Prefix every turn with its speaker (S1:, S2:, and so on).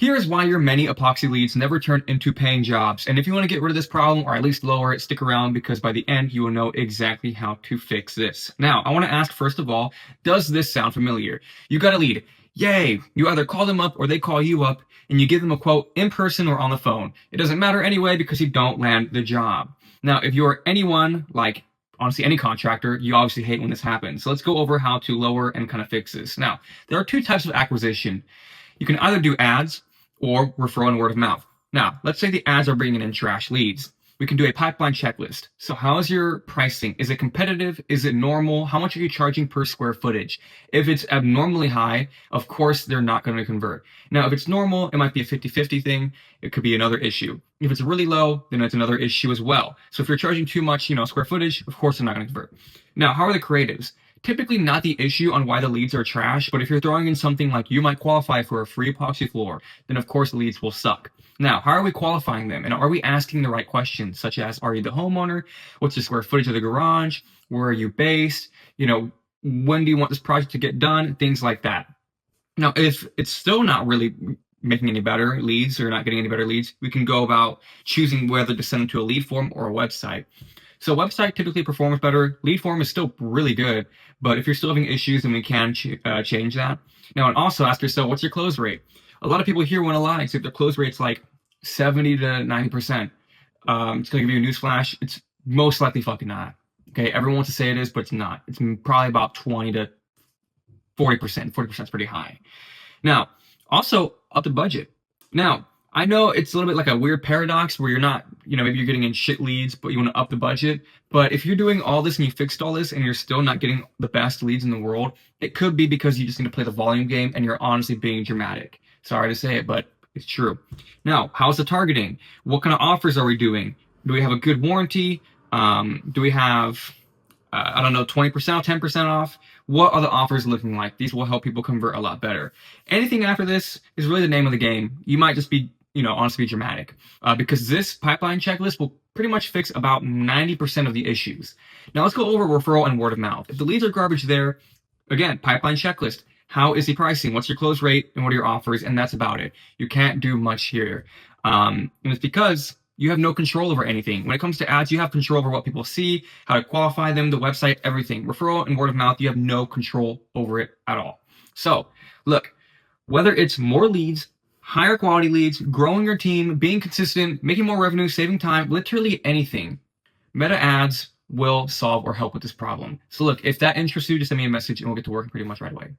S1: Here's why your many epoxy leads never turn into paying jobs. And if you want to get rid of this problem or at least lower it, stick around because by the end, you will know exactly how to fix this. Now, I want to ask first of all, does this sound familiar? You got a lead. Yay! You either call them up or they call you up and you give them a quote in person or on the phone. It doesn't matter anyway because you don't land the job. Now, if you're anyone like honestly any contractor, you obviously hate when this happens. So let's go over how to lower and kind of fix this. Now, there are two types of acquisition. You can either do ads or referral and word of mouth. Now, let's say the ads are bringing in trash leads. We can do a pipeline checklist. So how is your pricing? Is it competitive? Is it normal? How much are you charging per square footage? If it's abnormally high, of course, they're not going to convert. Now, if it's normal, it might be a 50-50 thing. It could be another issue. If it's really low, then it's another issue as well. So if you're charging too much, square footage, of course, they're not going to convert. Now, how are the creatives? Typically not the issue on why the leads are trash, but if you're throwing in something like you might qualify for a free epoxy floor, then of course the leads will suck. Now, how are we qualifying them? And are we asking the right questions, such as, are you the homeowner? What's the square footage of the garage? Where are you based? When do you want this project to get done? Things like that. Now, if it's still not really making any better leads or not getting any better leads, we can go about choosing whether to send them to a lead form or a website. So website typically performs better. Lead form is still really good, but if you're still having issues, then we can change that. Now, and also ask yourself, what's your close rate? A lot of people here want to lie. So if their close rate's like 70 to 90%, it's going to give you a newsflash. It's most likely fucking not. Okay, everyone wants to say it is, but it's not. It's probably about 20 to 40%. 40% is pretty high. Now, also up the budget. Now, I know it's a little bit like a weird paradox where you're not, maybe you're getting in shit leads, but you want to up the budget. But if you're doing all this and you fixed all this and you're still not getting the best leads in the world, it could be because you just need to play the volume game and you're honestly being dramatic. Sorry to say it, but it's true. Now, how's the targeting? What kind of offers are we doing? Do we have a good warranty? Do we have, 20%, 10% off? What are the offers looking like? These will help people convert a lot better. Anything after this is really the name of the game. You might just be, honestly dramatic. Because this pipeline checklist will pretty much fix about 90% of the issues. Now let's go over referral and word of mouth. If the leads are garbage there, again, pipeline checklist. How is the pricing? What's your close rate? And what are your offers? And that's about it. You can't do much here. And it's because you have no control over anything. When it comes to ads, you have control over what people see, how to qualify them, the website, everything. Referral and word of mouth, you have no control over it at all. So, look, whether it's more leads, higher quality leads, growing your team, being consistent, making more revenue, saving time, literally anything, Meta ads will solve or help with this problem. So look, if that interests you, just send me a message and we'll get to work pretty much right away.